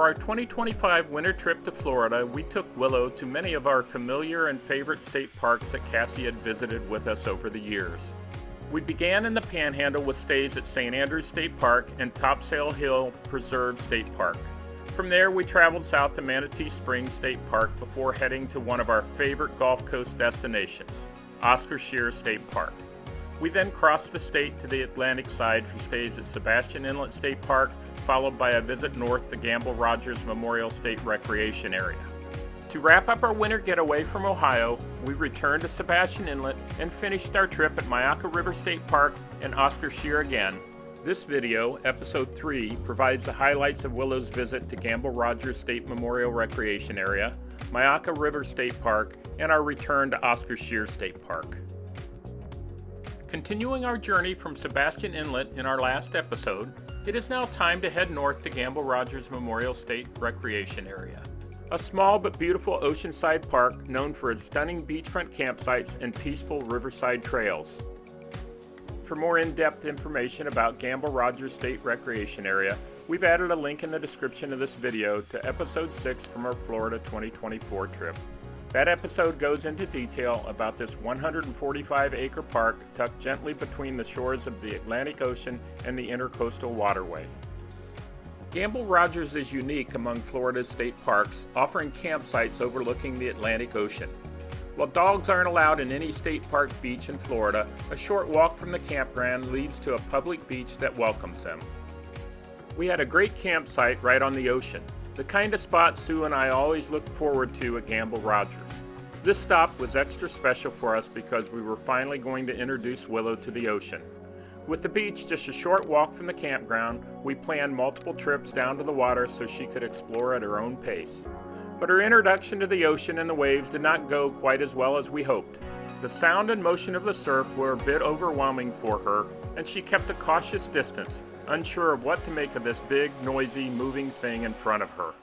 our 2025 winter trip to Florida, we took Willow to many of our familiar and favorite state parks that Cassie had visited with us over the years. We began in the Panhandle with stays at St. Andrews State Park and Topsail Hill Preserve State Park. From there, we traveled south to Manatee Springs State Park before heading to one of our favorite Gulf Coast destinations, Oscar Scheer State Park. We then crossed the state to the Atlantic side for stays at Sebastian Inlet State Park, followed by a visit north to Gamble Rogers Memorial State Recreation Area. To wrap up our winter getaway from Ohio, we returned to Sebastian Inlet and finished our trip at Myakka River State Park and Oscar Scheer again. This video, episode 3, provides the highlights of Willow's visit to Gamble Rogers State Memorial Recreation Area, Myakka River State Park, and our return to Oscar Scheer State Park. Continuing our journey from Sebastian Inlet in our last episode, it is now time to head north to Gamble Rogers Memorial State Recreation Area, a small but beautiful oceanside park known for its stunning beachfront campsites and peaceful riverside trails. For more in-depth information about Gamble Rogers State Recreation Area, we've added a link in the description of this video to episode 6 from our Florida 2024 trip. That episode goes into detail about this 145-acre park tucked gently between the shores of the Atlantic Ocean and the Intercoastal Waterway. Gamble Rogers is unique among Florida's state parks, offering campsites overlooking the Atlantic Ocean. While dogs aren't allowed in any state park beach in Florida, a short walk from the campground leads to a public beach that welcomes them. We had a great campsite right on the ocean, the kind of spot Sue and I always look forward to at Gamble Rogers. This stop was extra special for us because we were finally going to introduce Willow to the ocean. With the beach just a short walk from the campground, we planned multiple trips down to the water so she could explore at her own pace. But her introduction to the ocean and the waves did not go quite as well as we hoped. The sound and motion of the surf were a bit overwhelming for her, and she kept a cautious distance, unsure of what to make of this big, noisy, moving thing in front of her.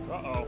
Uh-oh.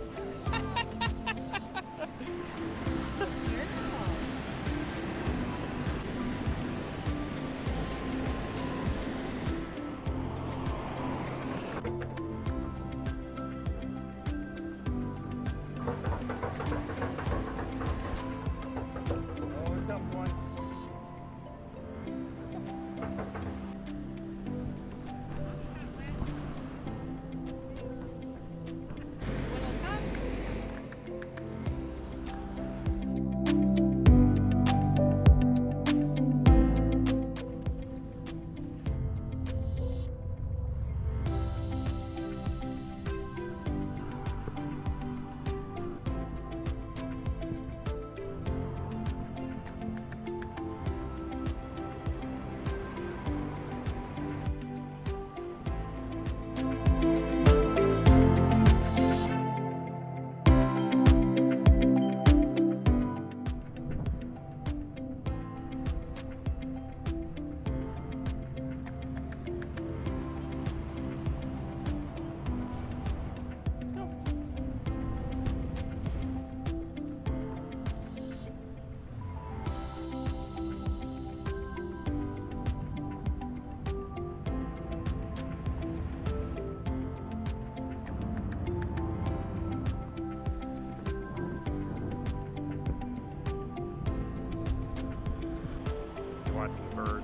Watching birds.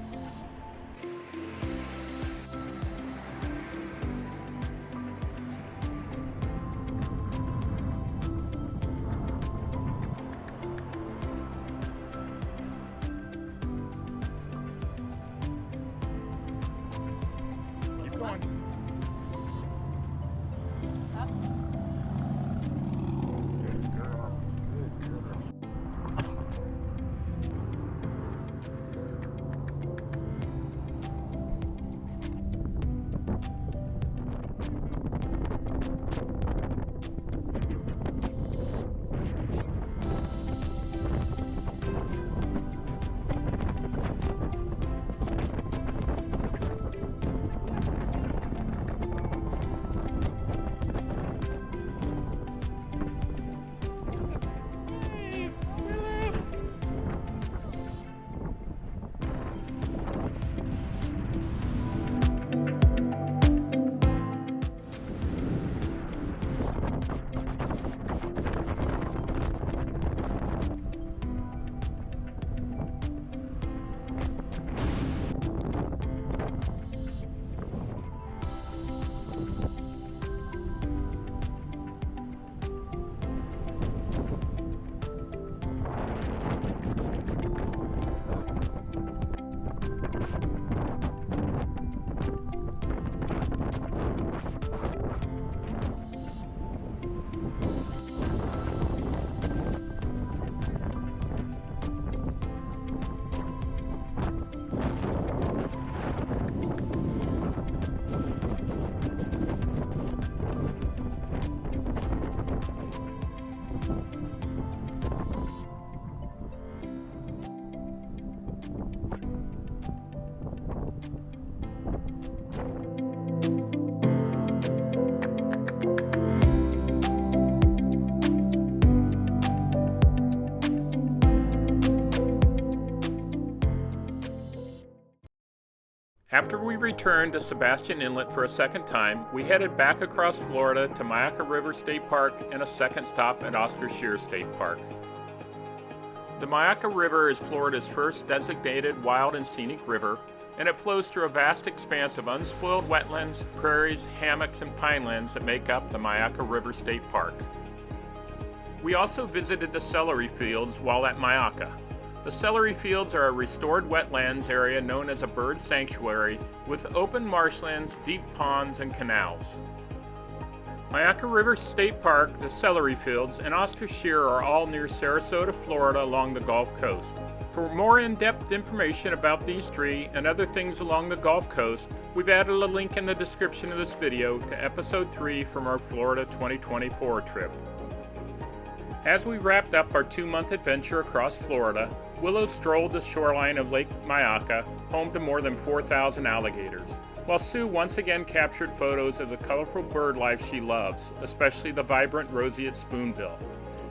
Keep going. Up. Good girl. Good girl. After we returned to Sebastian Inlet for a second time, we headed back across Florida to Myakka River State Park and a second stop at Oscar Scheer State Park. The Myakka River is Florida's first designated wild and scenic river, and it flows through a vast expanse of unspoiled wetlands, prairies, hammocks, and pinelands that make up the Myakka River State Park. We also visited the celery fields while at Myakka. The celery fields are a restored wetlands area known as a bird sanctuary with open marshlands, deep ponds, and canals. Myakka River State Park, the celery fields, and Oscar Scheer are all near Sarasota, Florida along the Gulf Coast. For more in-depth information about these three and other things along the Gulf Coast, we've added a link in the description of this video to episode 3 from our Florida 2024 trip. As we wrapped up our 2-month adventure across Florida, Willow strolled the shoreline of Lake Myakka, home to more than 4,000 alligators, while Sue once again captured photos of the colorful bird life she loves, especially the vibrant roseate spoonbill.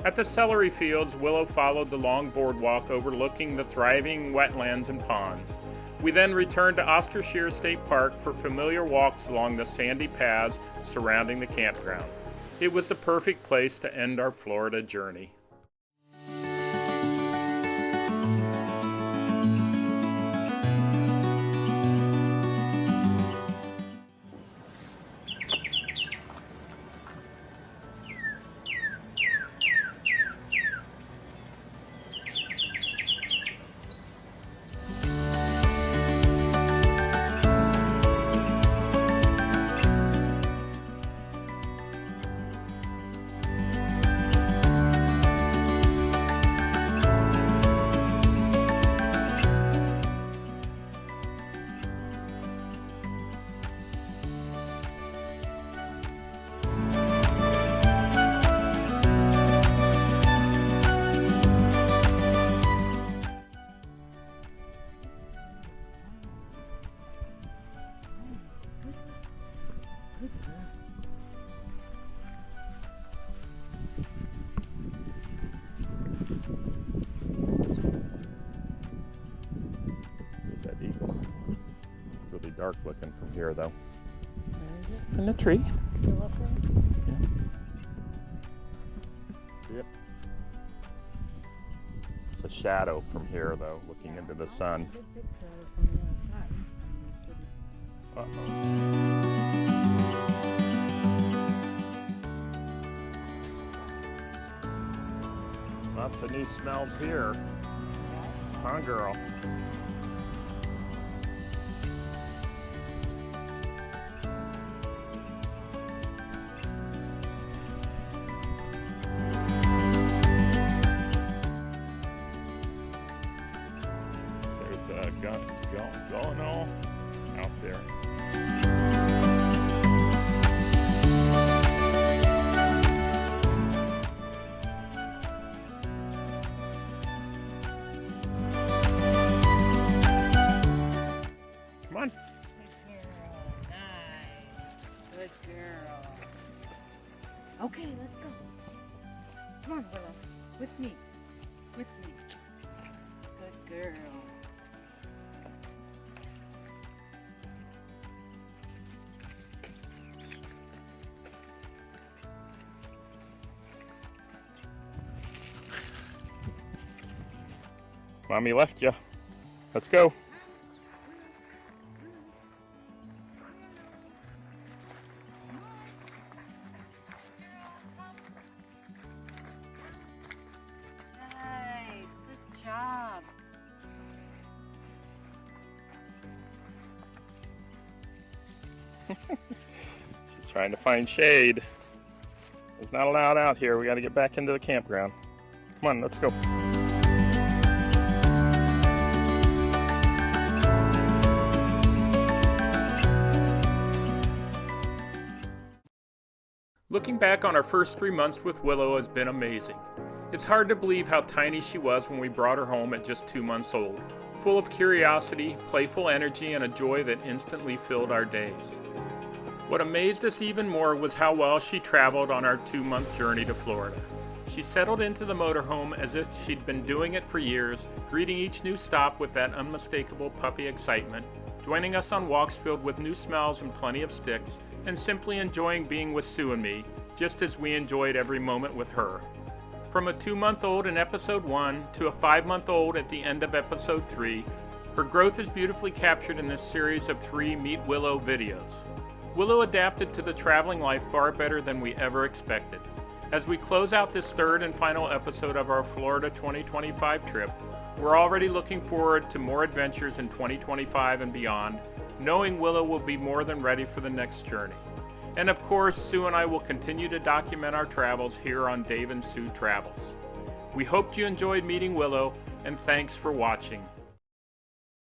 At the celery fields, Willow followed the long boardwalk overlooking the thriving wetlands and ponds. We then returned to Oscar Scheer State Park for familiar walks along the sandy paths surrounding the campground. It was the perfect place to end our Florida journey. That eagle. Really dark looking from here though. Where is it? In the tree. Still up there? Yeah. Yep. It's a shadow from here though, looking into the sun. Good picture of it from the other side. Uh-oh. Lots of new smells here. Huh, girl? There's a going all out there. Come on. Good girl. Nice. Good girl. Okay, let's go. Come on, Willow. With me. With me. Good girl. Mommy left you. Let's go. Nice. Good job. She's trying to find shade. It's not allowed out here. We got to get back into the campground. Come on, let's go. Looking back on our first 3 months with Willow has been amazing. It's hard to believe how tiny she was when we brought her home at just 2 months old, full of curiosity, playful energy, and a joy that instantly filled our days. What amazed us even more was how well she traveled on our 2-month journey to Florida. She settled into the motorhome as if she'd been doing it for years, greeting each new stop with that unmistakable puppy excitement, joining us on walks filled with new smells and plenty of sticks, and simply enjoying being with Sue and me, just as we enjoyed every moment with her. From a 2-month-old in episode 1 to a 5-month-old at the end of episode 3, her growth is beautifully captured in this series of 3 Meet Willow videos. Willow adapted to the traveling life far better than we ever expected. As we close out this 3rd and final episode of our Florida 2025 trip, we're already looking forward to more adventures in 2025 and beyond, knowing Willow will be more than ready for the next journey. And of course, Sue and I will continue to document our travels here on Dave and Sue Travels. We hoped you enjoyed meeting Willow, and thanks for watching.